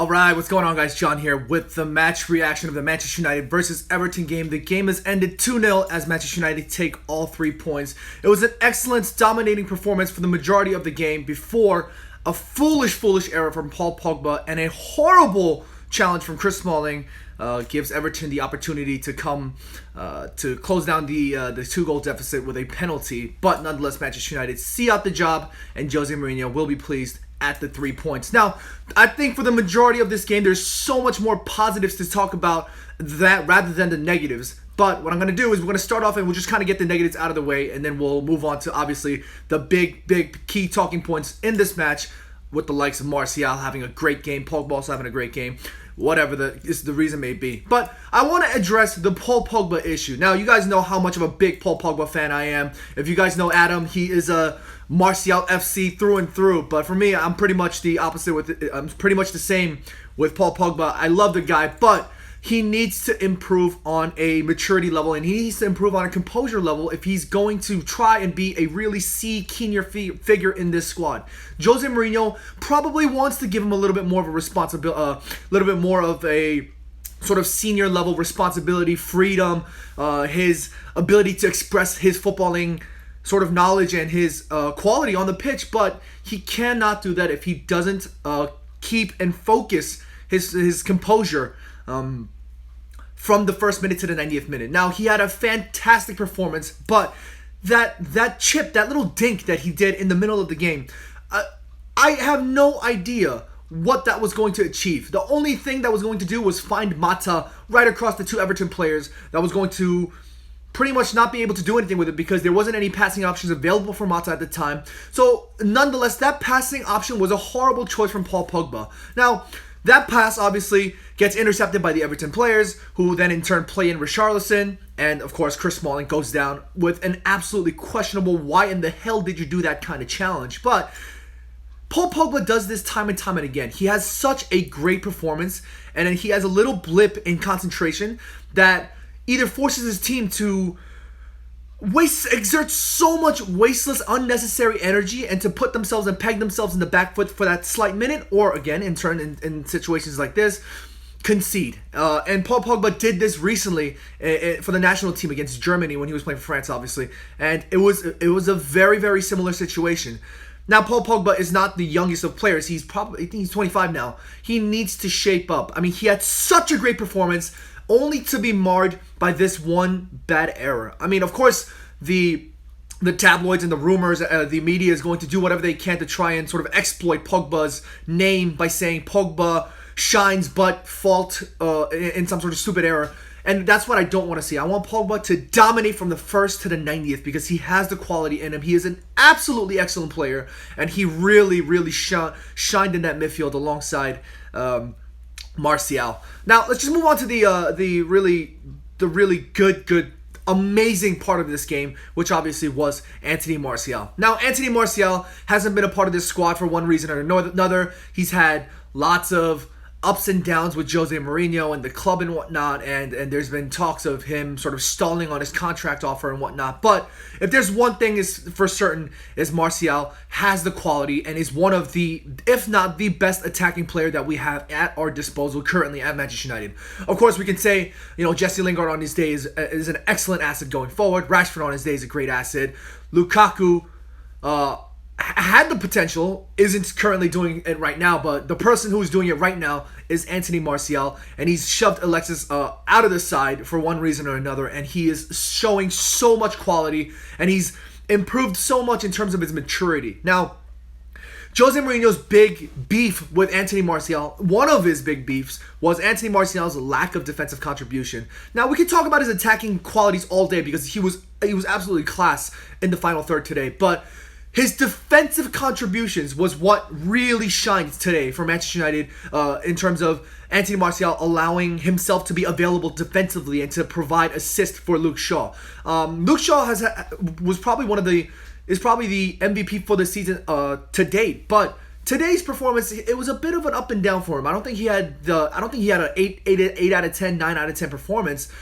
Alright, what's going on guys? John here with the match reaction of the Manchester United versus Everton game. The game has ended 2-0 as Manchester United take all 3 points. It was an excellent, dominating performance for the majority of the game before a foolish error from Paul Pogba and a horrible challenge from Chris Smalling gives Everton the opportunity to come to close down the 2-goal deficit with a penalty. But nonetheless, Manchester United see out the job and Jose Mourinho will be pleased at the 3 points. Now, I think for the majority of this game, there's so much more positives to talk about that rather than the negatives. But what I'm going to do is we're going to start off and we'll just kind of get the negatives out of the way, and then we'll move on to obviously the big key talking points in this match with the likes of Martial having a great game, Pogba also having a great game, whatever the reason may be. But I want to address the Paul Pogba issue. Now, you guys know how much of a big Paul Pogba fan I am. If you guys know Adam, he is a Martial FC through and through. But for me, I'm pretty much the opposite. I'm pretty much the same with Paul Pogba. I love the guy, but he needs to improve on a maturity level, and he needs to improve on a composure level if he's going to try and be a really senior figure in this squad. Jose Mourinho probably wants to give him a little bit more of a responsibility, a little bit more of a sort of senior level responsibility, freedom, his ability to express his footballing sort of knowledge and his quality on the pitch, but he cannot do that if he doesn't keep and focus his composure from the first minute to the 90th minute. Now, he had a fantastic performance, but that chip, that little dink that he did in the middle of the game, I have no idea what that was going to achieve. The only thing that was going to do was find Mata right across the two Everton players that was going to pretty much not be able to do anything with it because there wasn't any passing options available for Mata at the time. So, nonetheless, that passing option was a horrible choice from Paul Pogba. Now, that pass obviously gets intercepted by the Everton players, who then in turn play in Richarlison, and of course Chris Smalling goes down with an absolutely questionable why in the hell did you do that kind of challenge. But Paul Pogba does this time and time and again. He has such a great performance, and then he has a little blip in concentration that either forces his team to exert so much wasteless, unnecessary energy and to put themselves and peg themselves in the back foot for that slight minute, or again, in turn, in situations like this, concede. And Paul Pogba did this recently for the national team against Germany when he was playing for France, obviously. And it was a very similar situation. Now, Paul Pogba is not the youngest of players. I think he's 25 now. He needs to shape up. I mean, he had such a great performance, only to be marred by this one bad error. I mean, of course, the tabloids and the rumors, the media is going to do whatever they can to try and sort of exploit Pogba's name by saying Pogba shines but fault in some sort of stupid error. And that's what I don't want to see. I want Pogba to dominate from the first to the 90th because he has the quality in him. He is an absolutely excellent player, and he really shined in that midfield alongside Martial. Now, let's just move on to the really good, amazing part of this game, which obviously was Anthony Martial. Now, Anthony Martial hasn't been a part of this squad for one reason or another. He's had lots of ups and downs with Jose Mourinho and the club and whatnot, and there's been talks of him sort of stalling on his contract offer and whatnot. But if there's one thing is for certain, is Martial has the quality and is one of the, if not the best attacking player that we have at our disposal currently at Manchester United. Of course, we can say, Jesse Lingard on his day is an excellent asset going forward. Rashford on his day is a great asset. Lukaku had the potential, isn't currently doing it right now, but the person who is doing it right now is Anthony Martial, and he's shoved Alexis out of the side for one reason or another, and he is showing so much quality, and he's improved so much in terms of his maturity. Now, Jose Mourinho's big beef with Anthony Martial, one of his big beefs, was Anthony Martial's lack of defensive contribution. Now, we could talk about his attacking qualities all day because he was absolutely class in the final third today, but his defensive contributions was what really shined today for Manchester United in terms of Anthony Martial allowing himself to be available defensively and to provide assist for Luke Shaw. Luke Shaw is probably the MVP for the season to date, but today's performance, it was a bit of an up and down for him. I don't think he had an 8 out of 10, 9 out of 10 performance,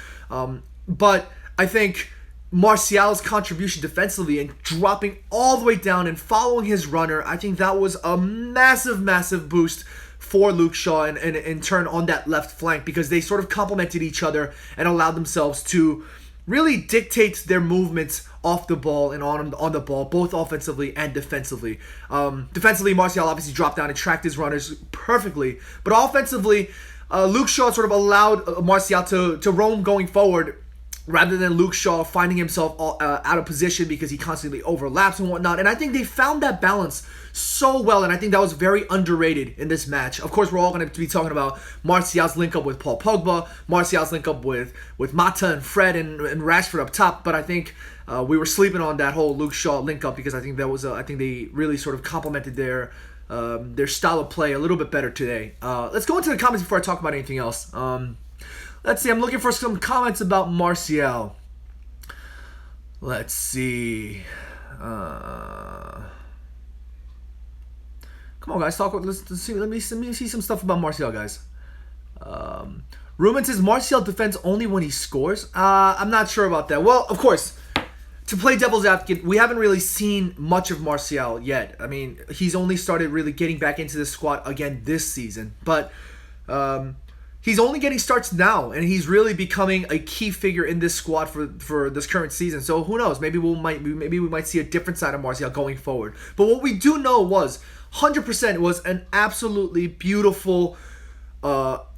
but I think Martial's contribution defensively and dropping all the way down and following his runner, I think that was a massive boost for Luke Shaw and in turn on that left flank, because they sort of complemented each other and allowed themselves to really dictate their movements off the ball and on the ball, both offensively and defensively. Defensively, Martial obviously dropped down and tracked his runners perfectly, but offensively, Luke Shaw sort of allowed Martial to roam going forward, rather than Luke Shaw finding himself out of position because he constantly overlaps and whatnot. And I think they found that balance so well, and I think that was very underrated in this match. Of course, we're all going to be talking about Martial's link-up with Paul Pogba, Martial's link-up with Mata and Fred and Rashford up top, but I think we were sleeping on that whole Luke Shaw link-up because I think that was I think they really sort of complemented their style of play a little bit better today. Let's go into the comments before I talk about anything else. Let's see, I'm looking for some comments about Martial. Let's see. Come on, guys, talk. Let's see. Let me see some stuff about Martial, guys. Ruben says Martial defends only when he scores. I'm not sure about that. Well, of course, to play devil's advocate, we haven't really seen much of Martial yet. I mean, he's only started really getting back into the squad again this season, but he's only getting starts now, and he's really becoming a key figure in this squad for this current season. So who knows? Maybe we might see a different side of Martial going forward. But what we do know was 100% was an absolutely beautiful,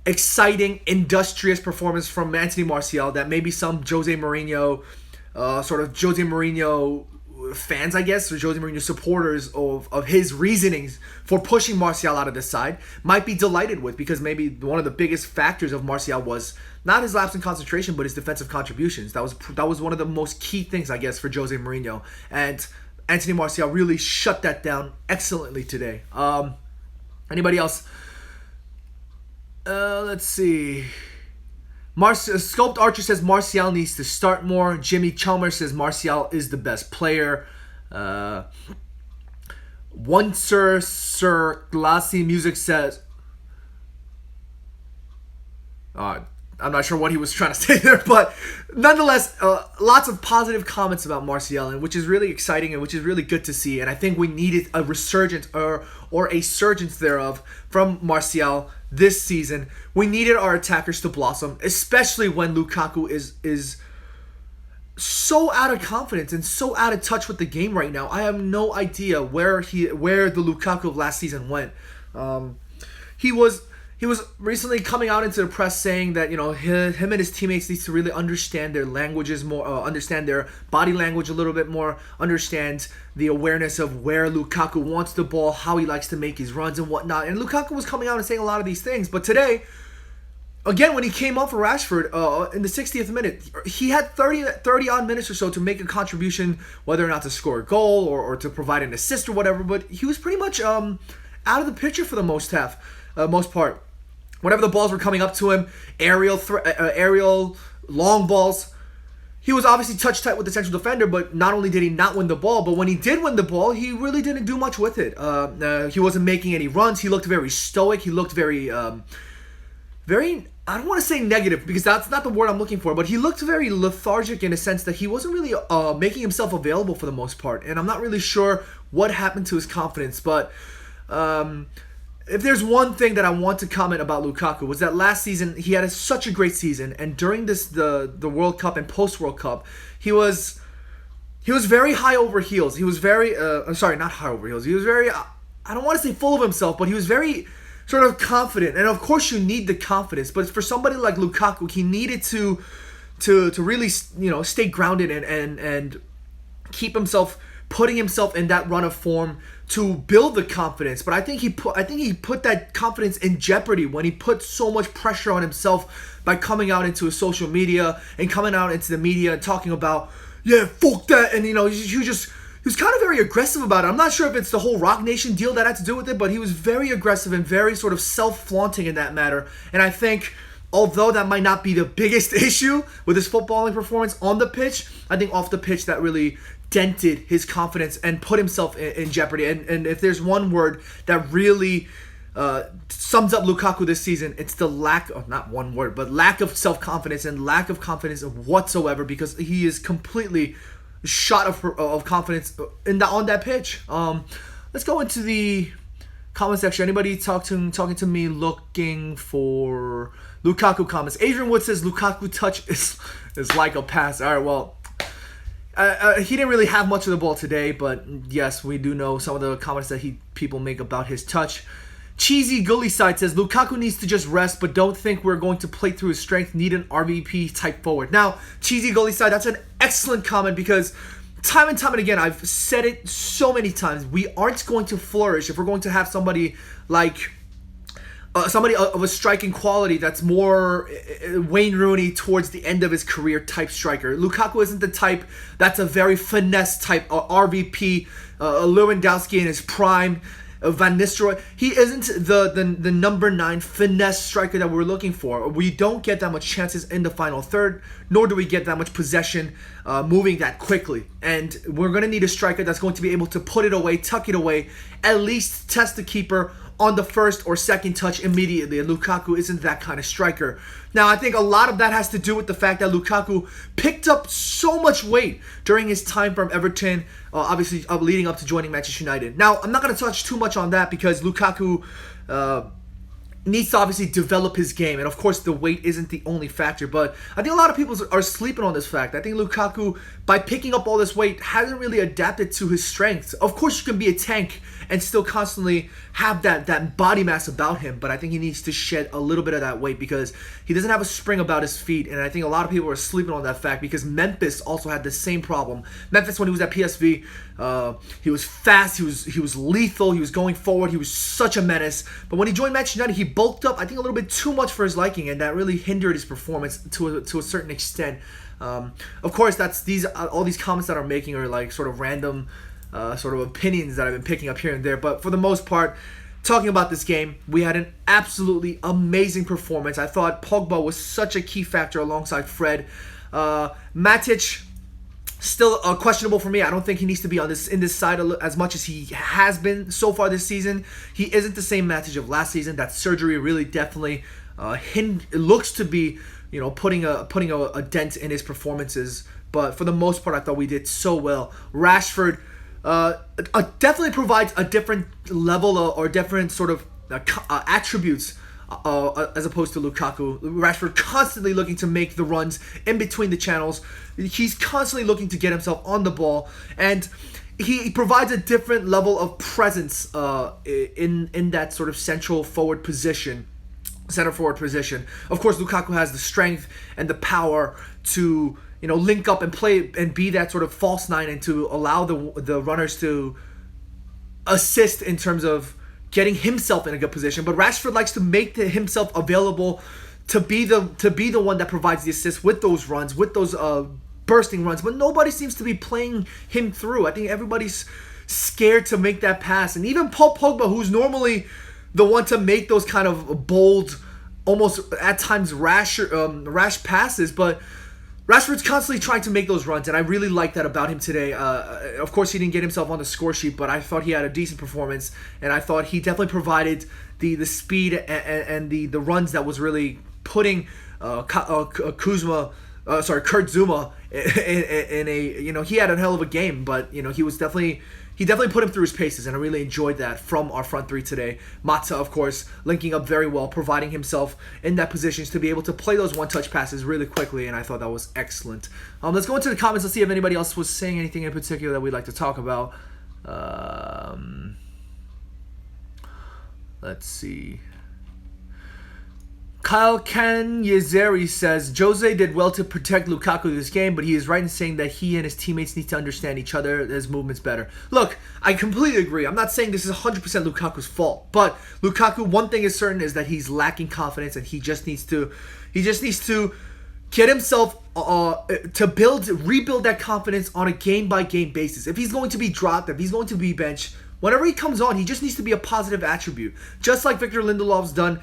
exciting, industrious performance from Anthony Martial that maybe some Jose Mourinho fans, I guess, or Jose Mourinho supporters of his reasonings for pushing Martial out of the side might be delighted with, because maybe one of the biggest factors of Martial was not his lapse in concentration, but his defensive contributions. That was one of the most key things, I guess, for Jose Mourinho, and Anthony Martial really shut that down excellently today. Anybody else? Let's see. Sculpt Archer says Martial needs to start more. Jimmy Chalmers says Martial is the best player. One Sir Glassy Music says, I'm not sure what he was trying to say there, but nonetheless, lots of positive comments about Martial, and which is really exciting and which is really good to see. And I think we needed a resurgence or a surgence thereof from Martial this season. We needed our attackers to blossom, especially when Lukaku is so out of confidence and so out of touch with the game right now. I have no idea where the Lukaku of last season went. He was recently coming out into the press saying that, him and his teammates need to really understand their languages more, understand their body language a little bit more, understand the awareness of where Lukaku wants the ball, how he likes to make his runs and whatnot. And Lukaku was coming out and saying a lot of these things. But today, again, when he came on for Rashford in the 60th minute, he had 30-odd minutes or so to make a contribution, whether or not to score a goal or to provide an assist or whatever. But he was pretty much out of the picture for the most part. Whenever the balls were coming up to him, aerial long balls, he was obviously touch tight with the central defender, but not only did he not win the ball, but when he did win the ball, he really didn't do much with it. He wasn't making any runs. He looked very stoic. He looked very, I don't want to say negative because that's not the word I'm looking for, but he looked very lethargic in a sense that he wasn't really making himself available for the most part. And I'm not really sure what happened to his confidence, but if there's one thing that I want to comment about Lukaku was that last season he had such a great season, and during the World Cup and post-World Cup, he was very high over heels. He was very not high over heels. He was very I don't want to say full of himself, but he was very sort of confident. And of course you need the confidence, but for somebody like Lukaku, he needed to really stay grounded and keep putting himself in that run of form to build the confidence. But I think he put that confidence in jeopardy when he put so much pressure on himself by coming out into his social media and coming out into the media and talking about, yeah, fuck that, and he was kind of very aggressive about it. I'm not sure if it's the whole Rock Nation deal that had to do with it, but he was very aggressive and very sort of self-flaunting in that matter. And I think, although that might not be the biggest issue with his footballing performance on the pitch, I think off the pitch that really dented his confidence and put himself in jeopardy. And if there's one word that really sums up Lukaku this season, it's the lack of self-confidence and lack of confidence whatsoever, because he is completely shot of confidence on that pitch. Let's go into the comment section. Anybody talking to me looking for Lukaku comments? Adrian Wood says Lukaku touch is like a pass. All right, well, he didn't really have much of the ball today, but yes, we do know some of the comments that people make about his touch. Cheesy Gully Side says Lukaku needs to just rest, but don't think we're going to play through his strength. Need an RVP type forward. Now, Cheesy Gully Side, that's an excellent comment because time and time and again, I've said it so many times. We aren't going to flourish if we're going to have somebody like somebody of a striking quality that's more Wayne Rooney towards the end of his career type striker. Lukaku isn't the type that's a very finesse type RVP. Lewandowski in his prime. Van Nistelrooy, he isn't the number 9 finesse striker that we're looking for. We don't get that much chances in the final third, nor do we get that much possession moving that quickly. And we're going to need a striker that's going to be able to put it away, tuck it away, at least test the keeper on the first or second touch immediately. And Lukaku isn't that kind of striker. Now, I think a lot of that has to do with the fact that Lukaku picked up so much weight during his time from Everton, obviously leading up to joining Manchester United. Now, I'm not going to touch too much on that because Lukaku needs to obviously develop his game. And of course, the weight isn't the only factor. But I think a lot of people are sleeping on this fact. I think Lukaku, by picking up all this weight, hasn't really adapted to his strengths. Of course, you can be a tank and still constantly have that body mass about him. But I think he needs to shed a little bit of that weight because he doesn't have a spring about his feet. And I think a lot of people are sleeping on that fact because Memphis also had the same problem. Memphis, when he was at PSV, he was fast, he was lethal, he was going forward, he was such a menace. But when he joined Manchester United, he bulked up, I think, a little bit too much for his liking, and that really hindered his performance to a certain extent. Of course, that's all these comments that I'm making are like sort of random sort of opinions that I've been picking up here and there. But for the most part, talking about this game, we had an absolutely amazing performance. I thought Pogba was such a key factor alongside Fred. Matic, still questionable for me. I don't think he needs to be in this side as much as he has been so far this season. He isn't the same Matic of last season. That surgery really definitely looks to be, putting a dent in his performances. But for the most part, I thought we did so well. Rashford definitely provides a different level or different sort of attributes as opposed to Lukaku. Rashford constantly looking to make the runs in between the channels. He's constantly looking to get himself on the ball, and he provides a different level of presence in that sort of center forward position. Of course, Lukaku has the strength and the power to link up and play and be that sort of false 9 and to allow the runners to assist in terms of getting himself in a good position. But Rashford likes to make himself available to be the one that provides the assist with those runs, with those bursting runs. But nobody seems to be playing him through. I think everybody's scared to make that pass. And even Paul Pogba, who's normally the one to make those kind of bold, almost at times rash passes, but Rashford's constantly trying to make those runs, and I really like that about him today. Of course, he didn't get himself on the score sheet, but I thought he had a decent performance, and I thought he definitely provided the speed and the runs that was really putting Kurt Zuma in a he had a hell of a game, but he definitely put him through his paces, and I really enjoyed that from our front three today. Mata, of course, linking up very well, providing himself in that position to be able to play those one-touch passes really quickly, and I thought that was excellent. Let's go into the comments. Let's see if anybody else was saying anything in particular that we'd like to talk about. Let's see. Kyle Kanyezeri says, Jose did well to protect Lukaku this game, but he is right in saying that he and his teammates need to understand each other, his movement's better. Look, I completely agree. I'm not saying this is 100% Lukaku's fault, but Lukaku, one thing is certain, is that he's lacking confidence, and he just needs to get himself to rebuild that confidence on a game-by-game basis. If he's going to be dropped, if he's going to be benched, whenever he comes on, he just needs to be a positive attribute. Just like Victor Lindelof's done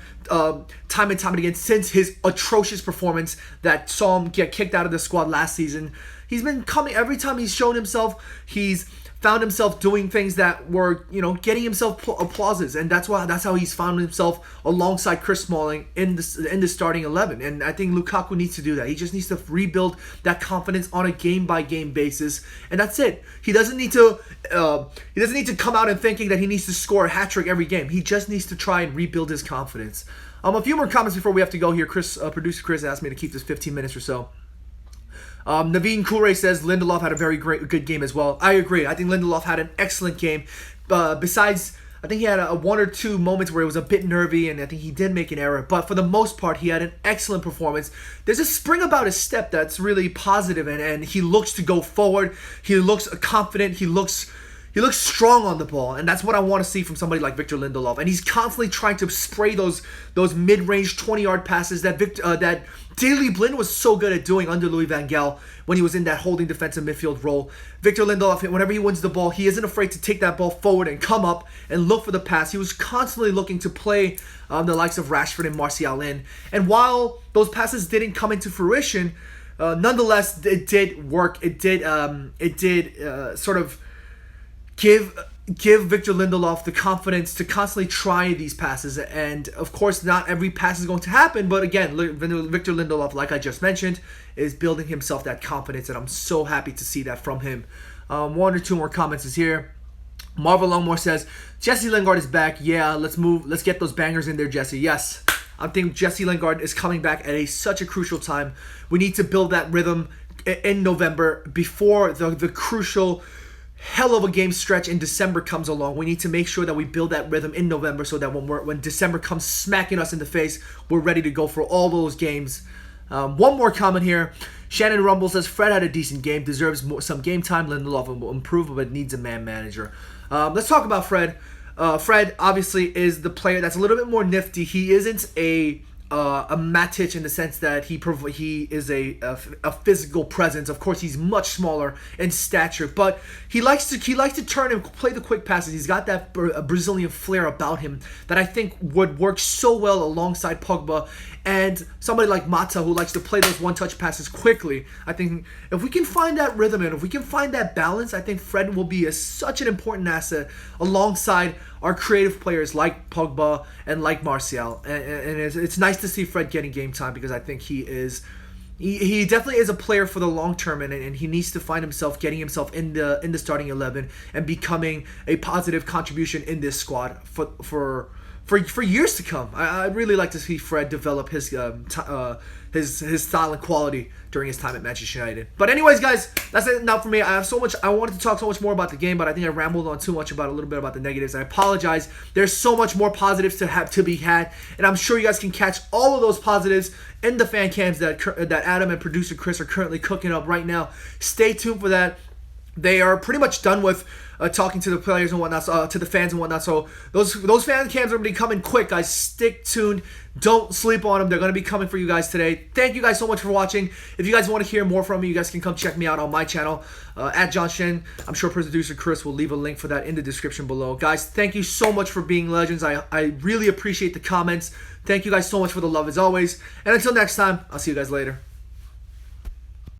time and time again since his atrocious performance that saw him get kicked out of the squad last season. He's been coming, every time he's shown himself, he's found himself doing things that were, getting himself applauses, and that's how he's found himself alongside Chris Smalling in the starting 11. And I think Lukaku needs to do that. He just needs to rebuild that confidence on a game-by-game basis, and that's it. He doesn't need to come out and thinking that he needs to score a hat trick every game. He just needs to try and rebuild his confidence. A few more comments before we have to go here. Producer Chris asked me to keep this 15 minutes or so. Naveen Kure says Lindelof had a very good game as well. I agree. I think Lindelof had an excellent game. Besides, I think he had a one or two moments where it was a bit nervy, and I think he did make an error. But for the most part, he had an excellent performance. There's a spring about his step that's really positive, and he looks to go forward. He looks confident. He looks strong on the ball, and that's what I want to see from somebody like Victor Lindelof. And he's constantly trying to spray those mid-range 20-yard passes that Daley Blind was so good at doing under Louis van Gaal when he was in that holding defensive midfield role. Victor Lindelof, whenever he wins the ball, he isn't afraid to take that ball forward and come up and look for the pass. He was constantly looking to play the likes of Rashford and Martial in. And while those passes didn't come into fruition, nonetheless, it did work. It did sort of give Victor Lindelof the confidence to constantly try these passes. And of course, not every pass is going to happen, but again, Victor Lindelof, like I just mentioned, is building himself that confidence, and I'm so happy to see that from him. One or two more comments is here. Marvel Longmore says, Jesse Lingard is back. Yeah, let's get those bangers in there, Jesse. Yes, I think Jesse Lingard is coming back at such a crucial time. We need to build that rhythm in November before the crucial hell of a game stretch in December comes along. We need to make sure that we build that rhythm in November so that when December comes smacking us in the face, we're ready to go for all those games. One more comment here. Shannon Rumble says, Fred had a decent game, deserves some game time. Lindelof will improve, but needs a man manager. Let's talk about Fred. Fred obviously is the player that's a little bit more nifty. He isn't a Matic in the sense that he is a physical presence. Of course, he's much smaller in stature, but he likes to turn and play the quick passes. He's got that Brazilian flair about him that I think would work so well alongside Pogba and somebody like Mata, who likes to play those one-touch passes quickly. I think if we can find that rhythm and if we can find that balance, I think Fred will be such an important asset alongside our creative players like Pogba and like Martial. And it's nice to see Fred getting game time, because I think he definitely is a player for the long term, and he needs to find himself getting himself in the starting 11 and becoming a positive contribution in this squad for years to come. I'd really like to see Fred develop his style and quality during his time at Manchester United. But anyways, guys, that's it now for me. I wanted to talk so much more about the game, but I think I rambled on too much about a little bit about the negatives. I apologize. There's so much more positives to be had, and I'm sure you guys can catch all of those positives in the fan cams that Adam and producer Chris are currently cooking up right now. Stay tuned for that. They are pretty much done with talking to the players and whatnot, to the fans and whatnot. So those fan cams are going to be coming quick, guys. Stick tuned. Don't sleep on them. They're going to be coming for you guys today. Thank you guys so much for watching. If you guys want to hear more from me, you guys can come check me out on my channel, at John Shin. I'm sure producer Chris will leave a link for that in the description below. Guys, thank you so much for being legends. I really appreciate the comments. Thank you guys so much for the love as always. And until next time, I'll see you guys later.